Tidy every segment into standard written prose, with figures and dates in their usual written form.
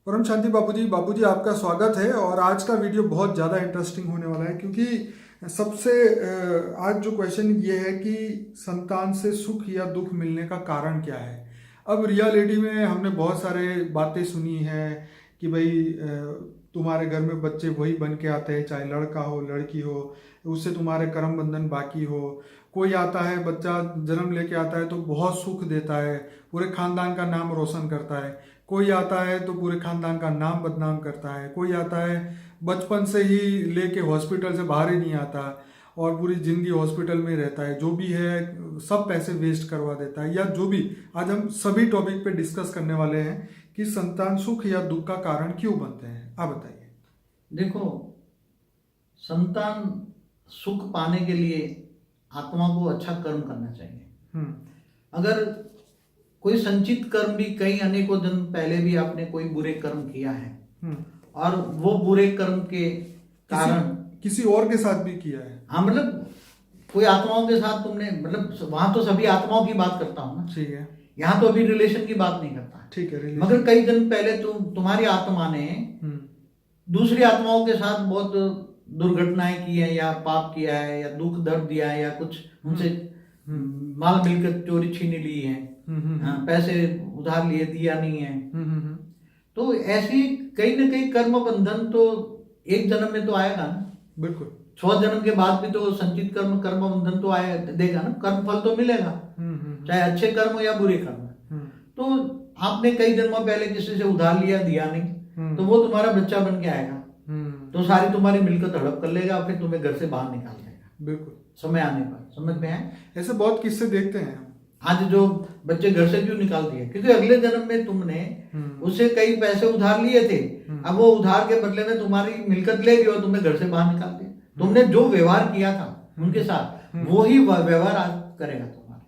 परम शांति बाबूजी आपका स्वागत है। और आज का वीडियो बहुत ज़्यादा इंटरेस्टिंग होने वाला है, क्योंकि सबसे आज जो क्वेश्चन ये है कि संतान से सुख या दुख मिलने का कारण क्या है। अब रियलिटी में हमने बहुत सारे बातें सुनी है कि भाई तुम्हारे घर में बच्चे वही बन के आते हैं, चाहे लड़का हो लड़की हो, उससे तुम्हारे कर्म बंधन बाकी हो। कोई आता है, बच्चा जन्म लेके आता है तो बहुत सुख देता है, पूरे खानदान का नाम रोशन करता है। कोई आता है तो पूरे खानदान का नाम बदनाम करता है। कोई आता है बचपन से ही लेके हॉस्पिटल से बाहर ही नहीं आता और पूरी जिंदगी हॉस्पिटल में रहता है, जो भी है सब पैसे वेस्ट करवा देता है, या जो भी। आज हम सभी टॉपिक पे डिस्कस करने वाले हैं कि संतान सुख या दुख का कारण क्यों बनते हैं। आप बताइए। देखो, संतान सुख पाने के लिए आत्मा को अच्छा कर्म करना चाहिए। अगर कोई संचित कर्म भी कई अनेकों जन्म पहले भी आपने कोई बुरे कर्म किया है और वो बुरे कर्म के कारण किसी और के साथ भी किया है। हाँ, मतलब कोई आत्माओं के साथ तुमने, मतलब वहां तो सभी आत्माओं की बात करता हूँ ना। ठीक है। यहाँ तो अभी रिलेशन की बात नहीं करता। ठीक है। मगर कई जन्म पहले तुम्हारी आत्मा ने दूसरी आत्माओं के साथ बहुत दुर्घटनाएं की है, या पाप किया है, या दुख दर्द दिया है, या कुछ उनसे माल मिलकर चोरी छीनी ली है, पैसे उधार लिए, दिया नहीं है। तो ऐसी कहीं ना कहीं कर्म बंधन तो एक जन्म में तो आएगा ना। बिल्कुल। 6 जन्म के बाद भी तो संचित कर्म बंधन तो आए देगा ना, कर्म फल तो मिलेगा, चाहे अच्छे कर्म या बुरे कर्म। तो आपने कई जन्मों पहले किसी से उधार लिया, दिया नहीं, तो वो तुम्हारा बच्चा बन के आएगा, तो सारी तुम्हारी मिलकर हड़प कर लेगा, फिर तुम्हें घर से बाहर निकाल देगा। बिल्कुल। समय आने पर समझ में आए। ऐसे बहुत किस्से देखते हैं। आज जो बच्चे घर से क्यों निकाल दिए? क्योंकि अगले जन्म में तुमने उससे कई पैसे उधार लिए थे, अब वो उधार के बदले में तुम्हारी मिलकत ले गई और तुम्हें घर से बाहर निकाल दिया। तुमने जो व्यवहार किया था उनके साथ, वो ही व्यवहार आज करेगा तुम्हारा।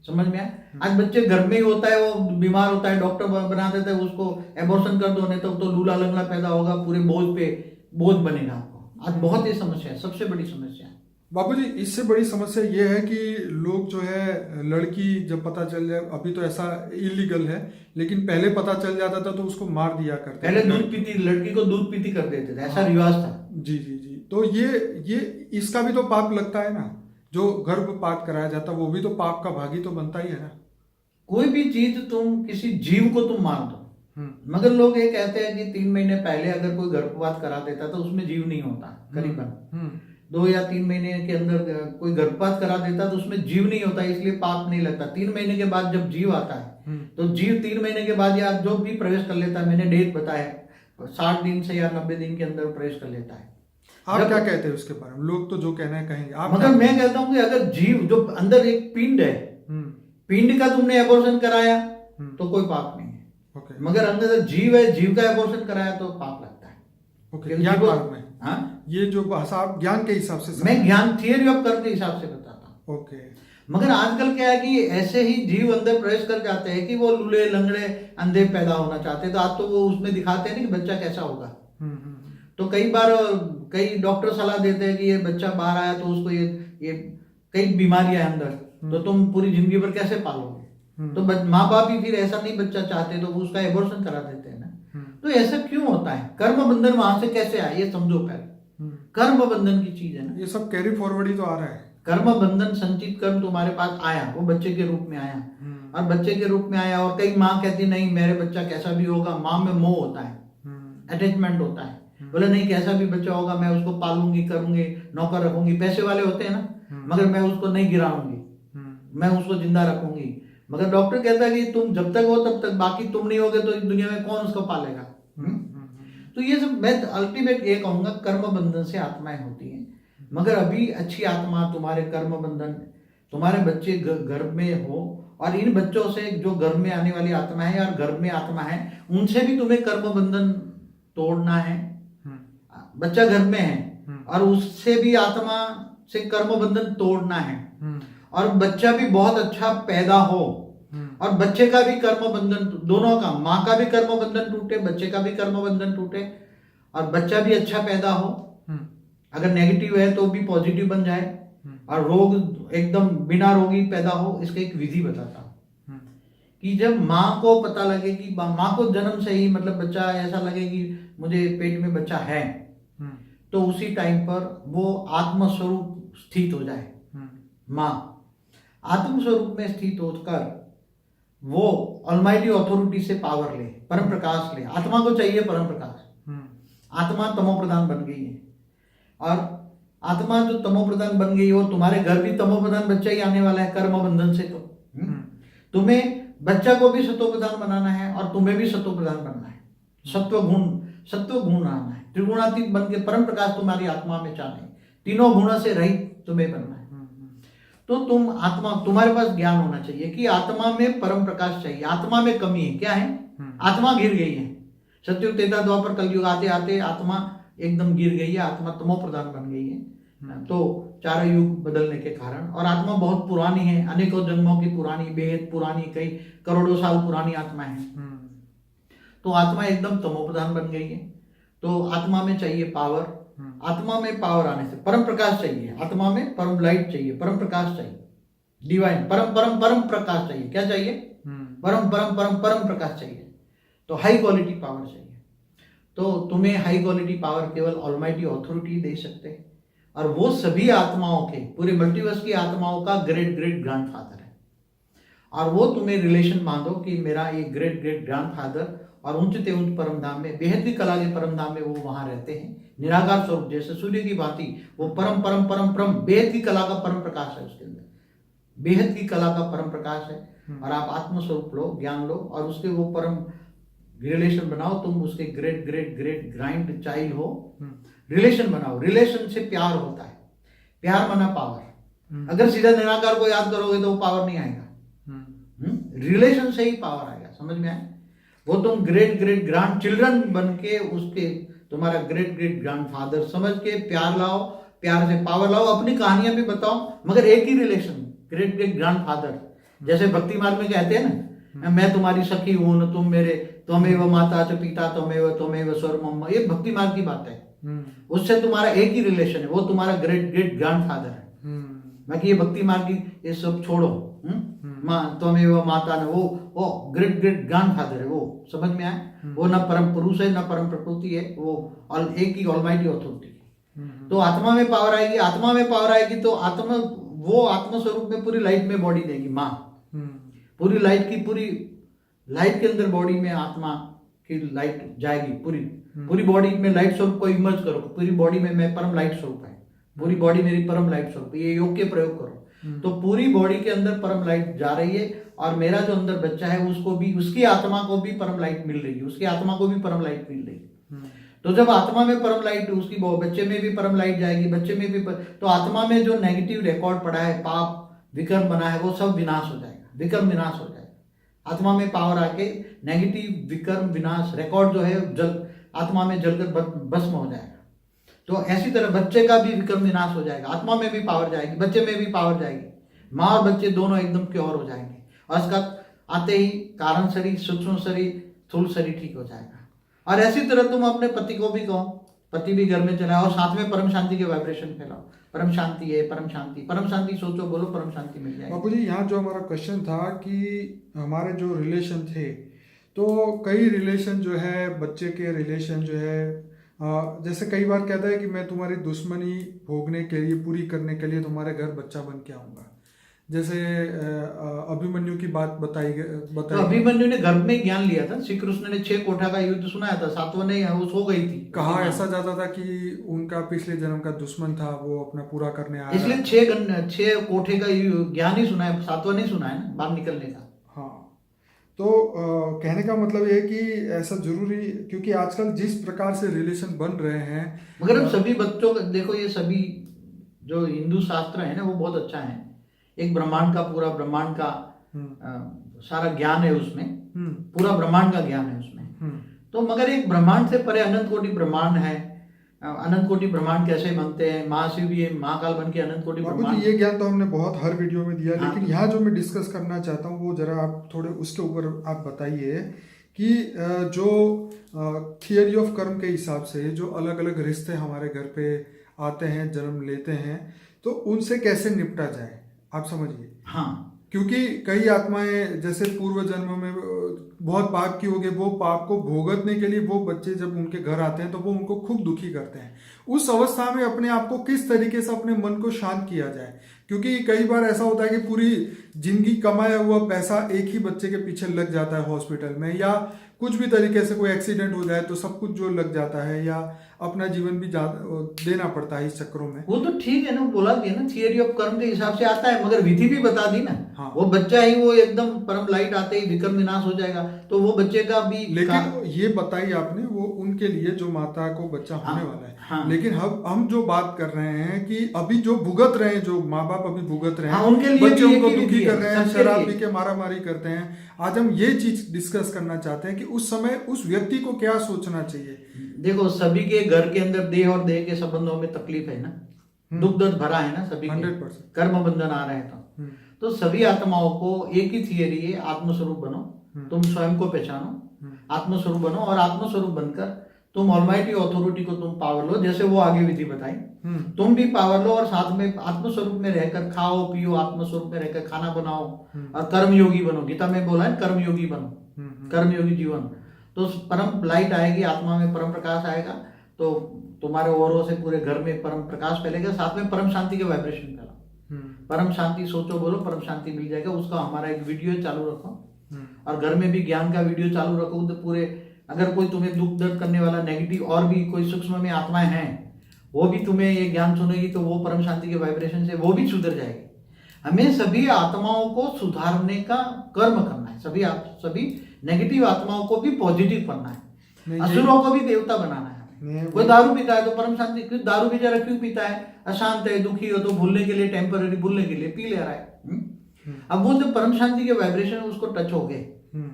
समझ में आया। आज बच्चे घर में ही होता है, वो बीमार होता है, डॉक्टर बना देता है उसको, एबॉर्शन कर दो, नहीं तो लूला लंगड़ा पैदा होगा, पूरे बोझ बनेगा आपको। आज बहुत ही समस्या है, सबसे बड़ी समस्या है बाबूजी। इससे बड़ी समस्या ये है कि लोग जो है, लड़की जब पता चल जाए, अभी तो ऐसा इलीगल है, लेकिन पहले पता चल जाता था तो उसको मार दिया करते। पहले दूध पीती लड़की को दूध पीती कर देते थे, ऐसा रिवाज था। जी जी जी। तो ये इसका भी तो पाप लगता है ना। जो गर्भपात कराया जाता वो भी तो पाप का भागी तो बनता ही है ना। कोई भी चीज तुम, किसी जीव को तुम मार दो, मगर लोग ये कहते हैं कि 3 महीने पहले अगर कोई गर्भपात करा देता तो उसमें जीव नहीं होता। करीबन 2 या 3 महीने के अंदर कोई गर्भपात करा देता तो उसमें जीव नहीं होता, इसलिए पाप नहीं लगता। 3 महीने के बाद जब जीव आता है तो जीव 3 महीने के बाद या जो भी प्रवेश कर लेता है, मैंने डेट बताया 60 दिन से या 90 दिन के अंदर प्रवेश कर लेता है। आप क्या कहते हैं उसके बारे में? लोग तो जो कहना है कहेंगे। आप मगर मैं कहता हूँ कि अगर जीव जो अंदर एक पिंड है, पिंड का तुमने एबॉर्शन कराया तो कोई पाप नहीं है। मगर अंदर जीव है, जीव का एबॉर्शन कराया तो पाप लगता है। ज्ञान मार्ग में। हाँ, ये जो भाषा आप ज्ञान के हिसाब से, मैं ज्ञान थियरी ऑफ कर्म के हिसाब से बताता हूँ। ओके। मगर आजकल क्या है कि ऐसे ही जीव अंदर प्रवेश कर जाते हैं कि वो लूले लंगड़े अंधे पैदा होना चाहते हैं, तो आज तो वो उसमें दिखाते हैं ना कि बच्चा कैसा होगा। तो कई बार कई डॉक्टर सलाह देते हैं कि ये बच्चा बाहर आया तो उसको ये कई बीमारियां हैं अंदर, तो तुम पूरी जिंदगी भर कैसे पालोगे। तो माँ बाप ही फिर ऐसा नहीं बच्चा चाहते तो वो उसका एबॉर्शन करा देते हैं ना। तो ऐसा क्यों होता है? कर्म बंधन वहां से कैसे आया ये समझो पहले। कर्म बंधन की चीज है ना, ये सब कैरी फॉरवर्ड ही तो आ रहा है। कर्म बंधन, संचित कर्म तुम्हारे पास आया, वो बच्चे के रूप में आया, और बच्चे के रूप में आया। और कई माँ कहती नहीं मेरे बच्चा कैसा भी होगा, माँ में मोह होता है, अटैचमेंट होता है, बोले नहीं कैसा भी बच्चा होगा मैं उसको पालूंगी, करूंगी, नौकर रखूंगी। पैसे वाले होते हैं ना, मगर मैं उसको नहीं गिराऊंगी, मैं उसको जिंदा रखूंगी। मगर डॉक्टर कहता है कि तुम जब तक हो तब तक, बाकी तुम नहीं होगे तो इस दुनिया में कौन उसको पालेगा। तो ये सब मैं अल्टीमेट ये कहूंगा, कर्म बंधन से आत्माएं होती हैं। मगर अभी अच्छी आत्मा तुम्हारे कर्म बंधन, तुम्हारे बच्चे गर्भ में हो, और इन बच्चों से जो गर्भ में आने वाली आत्मा है या गर्भ में आत्मा है, उनसे भी तुम्हें कर्म बंधन तोड़ना है। बच्चा घर में है और उससे भी आत्मा से कर्म बंधन तोड़ना है, और बच्चा भी बहुत अच्छा पैदा हो, और बच्चे का भी कर्म बंधन, दोनों का, माँ का भी कर्म बंधन टूटे, बच्चे का भी कर्म बंधन टूटे, और बच्चा भी अच्छा पैदा हो। अगर नेगेटिव है तो भी पॉजिटिव बन जाए, और रोग एकदम बिना रोगी पैदा हो। इसका एक विधि बताता हूँ। कि जब माँ को पता लगे कि माँ को जन्म से ही मतलब बच्चा ऐसा लगे कि मुझे पेट में बच्चा है, तो उसी टाइम पर वो आत्म स्वरूप स्थित हो जाए। माँ आत्म स्वरूप में स्थित होकर वो ऑलमाइटी अथॉरिटी से पावर ले, परम प्रकाश ले। आत्मा को चाहिए परम प्रकाश। आत्मा तमो प्रधान बन गई है, और आत्मा जो तमो प्रधान बन गई हो, तुम्हारे घर भी तमो प्रधान बच्चा ही आने वाला है कर्म बंधन से। तो तुम्हें बच्चा को भी सत्व प्रधान बनाना है और तुम्हें भी सत्व प्रधान बनना है। सत्व गुण आना है, त्रिगुणातीत बन के परम प्रकाश तुम्हारी आत्मा में चाहना है, तीनों गुणों से रहित तुम्हें बनना है। तो तुम आत्मा, तुम्हारे पास ज्ञान होना चाहिए कि आत्मा में परम प्रकाश चाहिए। आत्मा में कमी है, क्या है? आत्मा गिर गई है। सतयुग त्रेता द्वापर कलयुग आते आते आत्मा एकदम गिर गई है, आत्मा तमो प्रधान बन गई है। तो चारों युग बदलने के कारण, और आत्मा बहुत पुरानी है, अनेकों जन्मों की पुरानी, बेहद पुरानी, कई करोड़ों साल पुरानी आत्मा है। तो आत्मा एकदम तमो प्रधान बन गई है। तो आत्मा में चाहिए पावर। आत्मा में पावर आने से परम प्रकाश चाहिए, आत्मा में परम लाइट चाहिए, परम प्रकाश चाहिए, डिवाइन परम परम परम प्रकाश चाहिए। क्या चाहिए? परम परम परम परम प्रकाश चाहिए। तो हाई क्वालिटी पावर चाहिए। तो तुम्हें हाई क्वालिटी पावर केवल ऑलमाइटी अथॉरिटी दे सकते हैं, और वो सभी आत्माओं के, पूरे मल्टीवर्स की आत्माओं का ग्रेट ग्रेट ग्रैंडफादर है। और वो तुम्हें रिलेशन बांधो कि मेरा ये ग्रेट ग्रेट ग्रैंडफादर, और ऊंचते ऊंच परम धाम में, बेहद की कला के परम धाम में वो वहां रहते हैं, निराकार स्वरूप जैसे सूर्य की भांति। वो परम परम परम परम बेहद की कला का परम प्रकाश है, उसके अंदर बेहद की कला का परम प्रकाश है। और आप आत्मस्वरूप लो, ज्ञान लो, और उसके वो परम रिलेशन बनाओ। तुम उसके great great great grind child हो। रिलेशन बनाओ, रिलेशन से प्यार होता है, प्यार माना पावर। अगर सीधा निराकार को याद करोगे तो वो पावर नहीं आएगा, रिलेशन से ही पावर आएगा। समझ में आए? वो तुम ग्रेट ग्रेट ग्रैंड चिल्ड्रन बन के उसके, तुम्हारा ग्रेट ग्रेट ग्रैंडफादर समझ के प्यार लाओ, प्यार से पावर लाओ, अपनी कहानियां भी बताओ, मगर एक ही रिलेशन, ग्रेट ग्रेट ग्रैंडफादर। जैसे भक्ति मार्ग में कहते हैं ना, मैं तुम्हारी सखी हूं, तुम मेरे, त्वमेव माता च पिता त्वमेव स्वर मम्मा, ये भक्ति मार्ग की बात है। उससे तुम्हारा एक ही रिलेशन है, वो तुम्हारा ग्रेट ग्रेट ग्रैंडफादर है। बाकी ये भक्ति मार्ग की ये सब छोड़ो। त्वमेव माता ने, वो ग्रेट ग्रेट ग्रैंडफादर है, वो समझ में आए? वो ना परम पुरुष है ना परम प्रकृति है, वो एक ही ऑलमाइटी अथॉरिटी है। तो आत्मा में पावर आएगी, आत्मा में पावर आएगी तो आत्मा, वो आत्म स्वरूप में पूरी लाइट में बॉडी देगी माँ। पूरी लाइट की, पूरी लाइट के अंदर बॉडी में आत्मा की लाइट जाएगी। पूरी बॉडी में लाइट स्वरूप को इमर्ज करो, पूरी बॉडी में मैं परम लाइट स्वरूप है, पूरी बॉडी मेरी परम लाइट स्वरूप। ये योग के प्रयोग करो तो पूरी बॉडी के अंदर परम लाइट जा रही है, और मेरा जो अंदर बच्चा है उसको भी, उसकी आत्मा को भी परम लाइट मिल रही है, उसकी आत्मा को भी परम लाइट मिल रही है। तो जब आत्मा में परम लाइट, उसकी बच्चे में भी परम लाइट जाएगी, बच्चे में भी तो आत्मा में जो नेगेटिव रिकॉर्ड पड़ा है, पाप विकर्म बना है, वो सब विनाश हो जाएगा, विकर्म विनाश हो जाएगा। आत्मा में पावर आके नेगेटिव विकर्म विनाश रिकॉर्ड जो है जल आत्मा में जलकर भस्म हो जाएगा। तो ऐसी तरह बच्चे का भी विकर्म विनाश हो जाएगा, आत्मा में भी पावर जाएगी, बच्चे में भी पावर जाएगी, माँ और बच्चे दोनों एकदम प्योर हो जाएंगे। और इसका आते ही कारण शरीर, सूक्ष्म शरीर, स्थूल शरीर ठीक हो जाएगा। और ऐसी तरह तुम अपने पति को भी कहो, पति भी घर में चलाओ, और साथ में परम शांति के वाइब्रेशन फैलाओ। परम शांति है, परम शांति, परम शांति सोचो, बोलो परम शांति मिल जाएगी। बापू जी, यहाँ जो हमारा क्वेश्चन था कि हमारे जो रिलेशन थे, तो कई रिलेशन जो है, बच्चे के रिलेशन जो है, जैसे कई बार कहता है कि मैं तुम्हारी दुश्मनी भोगने के लिए, पूरी करने के लिए तुम्हारे घर बच्चा बन के आऊंगा। जैसे अभिमन्यु की बात बताई। तो अभिमन्यु ने गर्भ में ज्ञान लिया था। श्री कृष्ण ने 6 कोठा का युद्ध सुनाया था, 7वां ने वो सो गई थी। कहा ऐसा जाता था कि उनका पिछले जन्म का दुश्मन था, वो अपना पूरा करने आया, इसलिए 6 कोठे का ज्ञान ही सुना है, 7वां नहीं सुना है ना, बाहर निकलने का। हाँ, तो कहने का मतलब ये है कि ऐसा जरूरी, क्योंकि आजकल जिस प्रकार से रिलेशन बन रहे हैं, मगर अब सभी बच्चों का देखो, ये सभी जो हिंदू शास्त्र है ना, वो बहुत अच्छा है। एक ब्रह्मांड का, पूरा ब्रह्मांड का सारा ज्ञान है उसमें, पूरा ब्रह्मांड का ज्ञान है उसमें। तो मगर एक ब्रह्मांड से परे अनंत कोटि ब्रह्मांड है। अनंत कोटि ब्रह्मांड कैसे बनते हैं, महाशिव भी महाकाल बन के अनंत कोटि ब्रह्मांड। ये ज्ञान तो हमने बहुत हर वीडियो में दिया, लेकिन यहाँ जो मैं डिस्कस करना चाहता हूँ वो जरा आप थोड़े उसके ऊपर आप बताइए कि जो थियरी ऑफ कर्म के हिसाब से जो अलग अलग रिश्ते हमारे घर पे आते हैं, जन्म लेते हैं, तो उनसे कैसे निपटा जाए, आप समझिए। हाँ, क्योंकि कई आत्माएं जैसे पूर्व जन्म में बहुत पाप की होगी, वो पाप को भोगतने के लिए वो बच्चे जब उनके घर आते हैं तो वो उनको खूब दुखी करते हैं। उस अवस्था में अपने आप को किस तरीके से अपने मन को शांत किया जाए, क्योंकि कई बार ऐसा होता है कि पूरी जिंदगी कमाया हुआ पैसा एक ही बच्चे के पीछे लग जाता है हॉस्पिटल में, या कुछ भी तरीके से कोई एक्सीडेंट हो जाए तो सब कुछ जो लग जाता है, या अपना जीवन भी देना पड़ता है इस चक्रों में। वो तो ठीक है ना, बोला दिया ना, थियरी ऑफ कर्म के हिसाब से आता है, मगर विधि भी बता दी ना। हाँ। वो बच्चा ही वो एकदम परम लाइट आते ही विक्रम विनाश हो जाएगा, तो वो बच्चे का भी लेकिन ये बताई आपने वो उनके लिए जो माता को बच्चा होने वाला है। हाँ। लेकिन हम जो बात कर रहे हैं कि अभी जो भुगत रहे हैं, जो माँ बाप अभी भुगत रहे हैं, हाँ, उनके लिए बच्चे भी उनको एक ही दुखी विधि कर है, रहे हैं, सबके शराब लिए। पी के मारामारी करते हैं। आज हम ये चीज डिस्कस करना चाहते हैं कि उस समय उस व्यक्ति को क्या सोचना चाहिए। देखो, सभी के घर के अंदर देह और देह के संबंधों में तकलीफ है ना, दुख दर्द भरा है ना सभी के, 100%। कर्म बंधन आ रहे हैं तो सभी आत्माओं को एक ही थियरी है, आत्मस्वरूप बनो, तुम स्वयं को पहचानो, आत्मस्वरूप बनो, और आत्मस्वरूप बनकर तुम ऑलमाइटी अथॉरिटी को तुम पावर लो, जैसे वो आगे विधि बताई, तुम भी पावर लो, और साथ में आत्मस्वरूप में रहकर खाओ पियो, आत्मस्वरूप में रहकर खाना बनाओ, और कर्मयोगी बनो। गीता में बोला है कर्मयोगी बनो, कर्मयोगी जीवन, तो परम लाइट आएगी, आत्मा में परम प्रकाश आएगा, तो तुम्हारे औरों से पूरे घर में परम प्रकाश फैलेगा, साथ में परम शांति के वाइब्रेशन फैलाओ। परम शांति सोचो, बोलो, परम शांति मिल जाएगा। उसका हमारा एक वीडियो चालू रखो, और घर में भी ज्ञान का वीडियो चालू रखो, तो पूरे अगर कोई तुम्हें दुख दर्द करने वाला नेगेटिव और भी कोई सूक्ष्म में आत्माएं हैं, वो भी तुम्हें ये ज्ञान सुनेगी, तो वो परम शांति के वाइब्रेशन से वो भी सुधर जाएगी। हमें सभी आत्माओं को सुधारने का कर्म करना है, सभी नेगेटिव आत्माओं को भी पॉजिटिव करना है, असुरों को भी देवता बनाना है। कोई दारू पीता है तो परम शांति, क्यों दारू बेचारा क्यों पीता है, अशांत है, दुखी हो, तो भूलने के लिए, टेम्पररी भूलने के लिए पी ले रहा है। अब वो जो परम शांति के वाइब्रेशन उसको टच हो गए,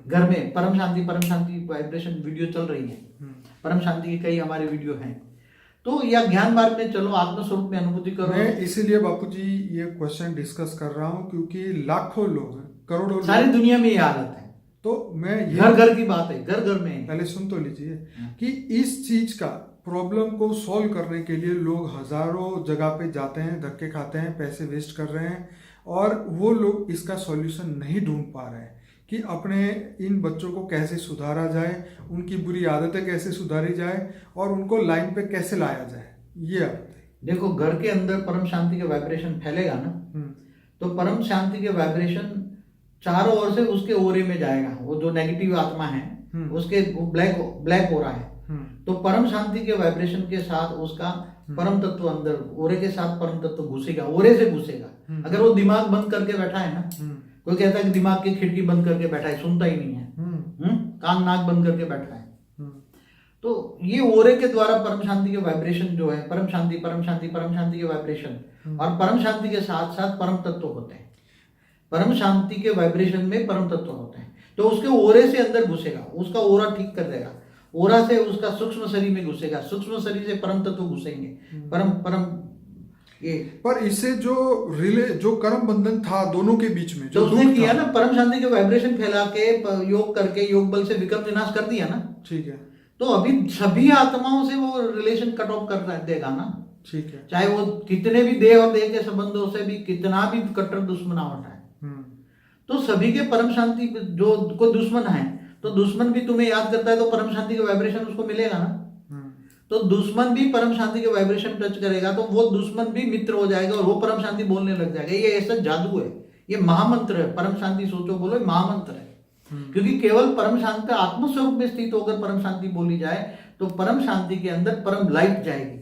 घर में परम शांति वाइब्रेशन वीडियो चल रही है, परम शांति की कई हमारे वीडियो हैं, तो या ज्ञान मार्ग में चलो, आत्मस्वरूप में अनुभूति करो। मैं इसीलिए बापूजी ये क्वेश्चन डिस्कस कर रहा हूँ, क्योंकि लाखों लोग, करोड़ों सारी दुनिया में ये हालत है, तो मैं ये घर की बात है, घर में। पहले सुन तो लीजिए कि इस चीज का प्रॉब्लम को सॉल्व करने के लिए लोग हजारों जगह पे जाते हैं, धक्के खाते हैं, पैसे वेस्ट कर रहे हैं, और वो लोग इसका सॉल्यूशन नहीं ढूंढ पा रहे हैं कि अपने इन बच्चों को कैसे सुधारा जाए, उनकी बुरी आदतें कैसे सुधारी जाए, और उनको लाइन पे कैसे लाया जाए। ये आदत है। देखो, घर के अंदर परम शांति का वाइब्रेशन फैलेगा ना, तो परम शांति के वाइब्रेशन चारों ओर से उसके ओरे में जाएगा। वो जो नेगेटिव आत्मा है उसके ब्लैक हो रहा है, तो परम शांति के वाइब्रेशन के साथ उसका परम तत्व अंदर ओरे के साथ परम तत्व घुसेगा, ओरे से घुसेगा। अगर वो दिमाग बंद करके बैठा है ना, कोई कहता है कि दिमाग की खिड़की बंद करके बैठा है, सुनता ही नहीं है, कान नाक बंद करके बैठा है, तो ये ओरे के द्वारा परम शांति के वाइब्रेशन जो है, परम शांति के वाइब्रेशन, और परम शांति के साथ साथ परम तत्व होते हैं। परम शांति के वाइब्रेशन में परम तत्व होते हैं, तो उसके ओरे से अंदर घुसेगा, उसका ओरा ठीक कर देगा, ओरा से उसका सूक्ष्म शरीर में घुसेगा, सूक्ष्म शरीर से परम तत्व घुसेंगे, परम ये। पर इससे जो कर्म बंधन था दोनों के बीच में, जो उसने किया ना, परम शांति के वाइब्रेशन फैला के योग करके, योग बल से विक्रम विनाश कर दिया ना, ठीक है, तो अभी सभी आत्माओं से वो रिलेशन कट ऑफ कर देगा ना, ठीक है, चाहे वो कितने भी देह और देह के संबंधों से भी कितना भी कट्टर दुश्मनावट है, तो सभी के परम शांति जो को दुश्मन है, तो दुश्मन भी तुम्हें याद करता है, तो परम शांति का वाइब्रेशन उसको मिलेगा ना, तो दुश्मन भी परम शांति के वाइब्रेशन टच करेगा, तो वो दुश्मन भी मित्र हो जाएगा, और वो परम शांति बोलने लग जाएगा। ये ऐसा जादू है, ये महामंत्र है। परम शांति सोचो, बोलो, महामंत्र है। क्योंकि केवल परम शांति आत्मस्वरूप में स्थित होकर परम शांति बोली जाए, तो परम शांति के अंदर परम लाइट जाएगी,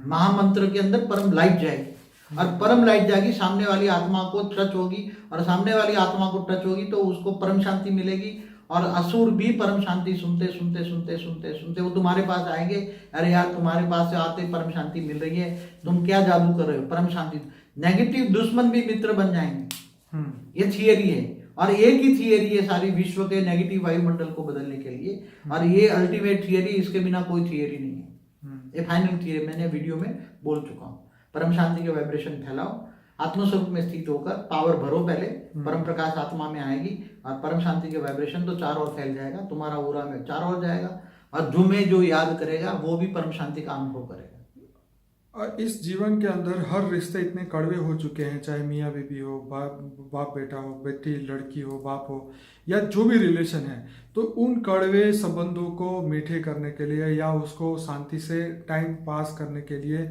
महामंत्र के अंदर परम लाइट जाएगी, और परम लाइट जाएगी, सामने वाली आत्मा को टच होगी, और सामने वाली आत्मा को टच होगी तो उसको परम शांति मिलेगी। और असुर भी परम शांति सुनते वो तुम्हारे पास आएंगे, अरे यार तुम्हारे पास से आते परम शांति मिल रही है, तुम क्या जादू कर रहे हो, परम शांति। नेगेटिव दुश्मन भी मित्र बन जाएंगे। ये थियरी है, और एक ही थियरी है सारी विश्व के नेगेटिव वायुमंडल को बदलने के लिए, और ये अल्टीमेट थियरी, इसके बिना कोई थियरी नहीं है। ये फाइनल थियरी मैंने वीडियो में बोल चुका हूँ। परम शांति के वाइब्रेशन फैलाओ, आत्मस्वरूप में स्थित होकर पावर भरो, पहले परम प्रकाश आत्मा में आएगी, और परम शांति के वाइब्रेशन तो चारों ओर फैल जाएगा, तुम्हारा ओरा में चारों ओर जाएगा, और जो याद करेगा वो भी परम शांति का अनुभव करेगा। इस जीवन के अंदर हर रिश्ते इतने कड़वे हो चुके हैं, चाहे मियाँ बीबी हो, बाप बेटा हो, बेटी लड़की हो, बाप हो, या जो भी रिलेशन है, तो उन कड़वे संबंधों को मीठे करने के लिए या उसको शांति से टाइम पास करने के लिए,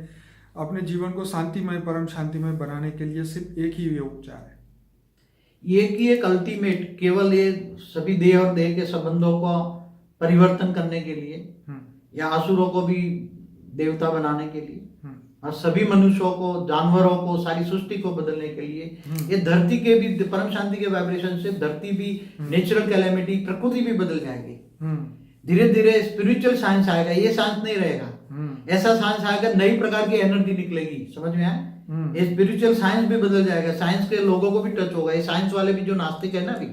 अपने जीवन को शांतिमय, परम शांतिमय बनाने के लिए सिर्फ एक ही उपचार है। ये कि एक अल्टीमेट, केवल ये सभी देह और देह के संबंधों को परिवर्तन करने के लिए, या असुरों को भी देवता बनाने के लिए, और सभी मनुष्यों को, जानवरों को, सारी सृष्टि को बदलने के लिए, ये धरती के भी परम शांति के वाइब्रेशन से धरती भी, नेचुरल कैलेमिटी, प्रकृति भी बदल जाएगी। धीरे धीरे स्पिरिचुअल साइंस आएगा, ये साइंस नहीं रहेगा, ऐसा साइंस आएगा, नई प्रकार की एनर्जी निकलेगी, समझ में आया? ये स्पिरिचुअल साइंस भी बदल जाएगा, साइंस के लोगों को भी टच होगा। ये साइंस वाले भी जो नास्तिक है ना, भी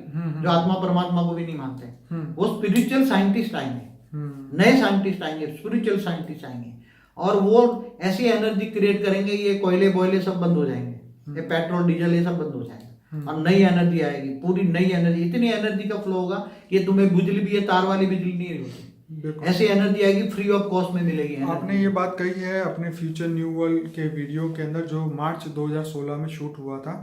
जो आत्मा परमात्मा को भी नहीं मानते, वो स्पिरिचुअल साइंटिस्ट आएंगे, नए साइंटिस्ट आएंगे, स्पिरिचुअल साइंटिस्ट आएंगे, और वो ऐसी एनर्जी क्रिएट करेंगे, ये कोयले बोयले सब बंद हो जाएंगे, ये पेट्रोल डीजल ये सब बंद हो जाएगा, और नई एनर्जी आएगी, पूरी नई एनर्जी, इतनी एनर्जी का फ्लो होगा कि तुम्हें बिजली भी, ये तार वाली बिजली नहीं होती, ऐसी एनर्जी आएगी, फ्री ऑफ कॉस्ट में मिलेगी। आपने ये बात कही है अपने फ्यूचर न्यू वर्ल्ड के वीडियो के अंदर, जो मार्च 2016 में शूट हुआ था,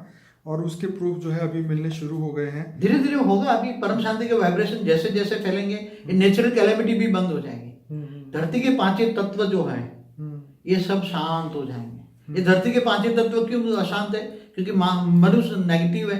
और उसके प्रूफ जो है अभी मिलने शुरू हो गए हैं। धीरे धीरे होगा, अभी परम शांति के वाइब्रेशन जैसे जैसे फैलेंगे, ये नेचुरल कैलेमिटी भी बंद हो जाएगी। धरती के पांचों तत्व जो है ये सब शांत हो जाएंगे। ये धरती के पांचों तत्व क्यों अशांत है? क्योंकि मनुष्य नेगेटिव है,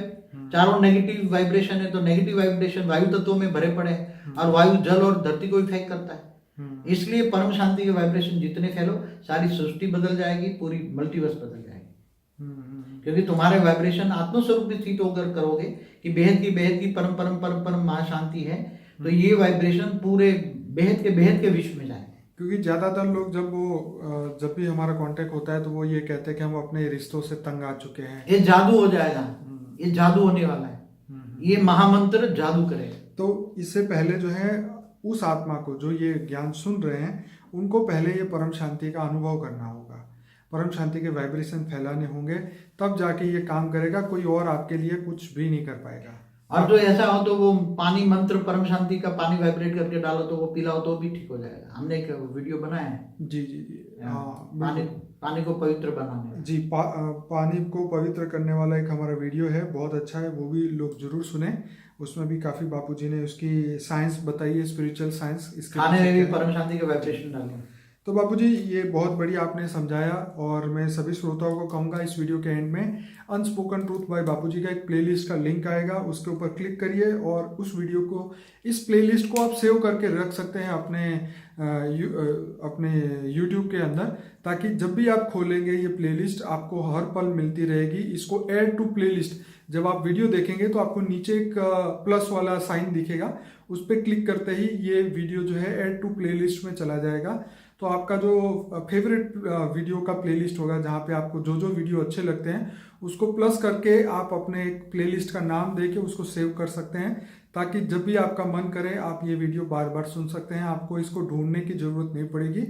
चारों नेगेटिव वाइब्रेशन है, तो नेगेटिव वाइब्रेशन वायु तत्वों में भरे पड़े हैं, और वायु जल और धरती को इफेक्ट करता है। इसलिए परम शांति के वाइब्रेशन जितने फैलो, सारी सृष्टि बदल जाएगी, पूरी मल्टीवर्स बदल जाएगी, क्योंकि तुम्हारे वाइब्रेशन आत्मस्वरूप में स्थित होकर करोगे कि बेहद की परम परम परम परम महाशांति है, तो ये वाइब्रेशन पूरे बेहद के विश्व में जाएंगे। क्योंकि ज्यादातर लोग जब भी हमारा कांटेक्ट होता है तो वो ये कहते हैं कि हम अपने रिश्तों से तंग आ चुके हैं, ये जादू हो जाएगा, ये जादू होने वाला है, ये महामंत्र जादू करेगा। तो इससे पहले जो है उस आत्मा को जो ये ज्ञान सुन रहे हैं, उनको पहले ये परम शांति का अनुभव करना होगा, परम शांति के वाइब्रेशन फैलाने होंगे, तब जाके ये काम करेगा। कोई और आपके लिए कुछ भी नहीं कर पाएगा। और जो ऐसा हो तो वो पानी मंत्र परम शांति का पानी वाइब्रेट करके डालो तो वो पिलाओ तो भी ठीक हो जाएगा। हमने एक वीडियो बनाया है। जी जी जी, हाँ, पानी को पवित्र बनाने जी, पानी को पवित्र करने वाला एक हमारा वीडियो है, बहुत अच्छा है, वो भी लोग जरूर सुने। उसमें भी काफी बापूजी ने उसकी साइंस बताई है, स्पिरिचुअल साइंस। इसके खाने में भी परम शांति के वाइब्रेशन डालें। तो बापूजी ये बहुत बढ़िया आपने समझाया, और मैं सभी श्रोताओं को कहूँगा इस वीडियो के एंड में अनस्पोकन ट्रूथ बाय बापूजी का एक प्लेलिस्ट का लिंक आएगा, उसके ऊपर क्लिक करिए और उस वीडियो को, इस प्लेलिस्ट को आप सेव करके रख सकते हैं अपने YouTube के अंदर, ताकि जब भी आप खोलेंगे ये प्लेलिस्ट आपको हर पल मिलती रहेगी। इसको ऐड टू प्लेलिस्ट, जब आप वीडियो देखेंगे तो आपको नीचे एक प्लस वाला साइन दिखेगा, उस पर क्लिक करते ही ये वीडियो जो है ऐड टू प्लेलिस्ट में चला जाएगा। तो आपका जो फेवरेट वीडियो का प्लेलिस्ट होगा, जहाँ पे आपको जो जो वीडियो अच्छे लगते हैं उसको प्लस करके आप अपने एक प्लेलिस्ट का नाम देके उसको सेव कर सकते हैं, ताकि जब भी आपका मन करे आप ये वीडियो बार बार सुन सकते हैं, आपको इसको ढूंढने की जरूरत नहीं पड़ेगी।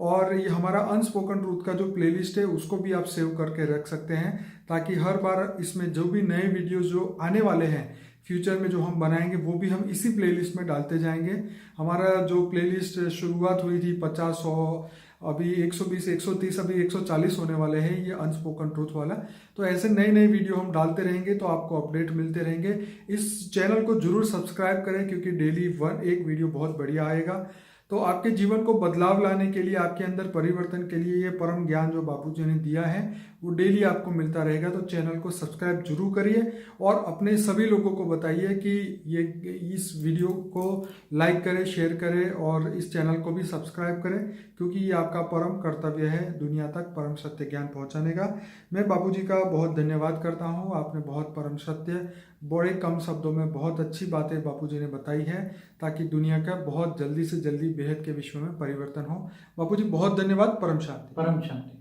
और ये हमारा अनस्पोकन ट्रूथ का जो प्लेलिस्ट है उसको भी आप सेव करके रख सकते हैं, ताकि हर बार इसमें जो भी नए वीडियोस जो आने वाले हैं फ्यूचर में जो हम बनाएंगे वो भी हम इसी प्लेलिस्ट में डालते जाएंगे। हमारा जो प्लेलिस्ट शुरुआत हुई थी 50, 100, अभी 120, 130, अभी 140 होने वाले हैं ये अनस्पोकन ट्रूथ वाला। तो ऐसे नए नए वीडियो हम डालते रहेंगे तो आपको अपडेट मिलते रहेंगे। इस चैनल को जरूर सब्सक्राइब करें, क्योंकि डेली एक वीडियो बहुत बढ़िया आएगा। तो आपके जीवन को बदलाव लाने के लिए, आपके अंदर परिवर्तन के लिए ये परम ज्ञान जो बापूजी ने दिया है वो डेली आपको मिलता रहेगा। तो चैनल को सब्सक्राइब जरूर करिए और अपने सभी लोगों को बताइए कि ये इस वीडियो को लाइक करें, शेयर करें और इस चैनल को भी सब्सक्राइब करें, क्योंकि ये आपका परम कर्तव्य है दुनिया तक परम सत्य ज्ञान पहुंचाने का। मैं बापूजी का बहुत धन्यवाद करता हूँ। आपने बहुत परम सत्य, बड़े कम शब्दों में बहुत अच्छी बातें बापूजी ने बताई है, ताकि दुनिया का बहुत जल्दी से जल्दी बेहद के विश्व में परिवर्तन हो। बापूजी बहुत धन्यवाद। परम शांति। परम शांति।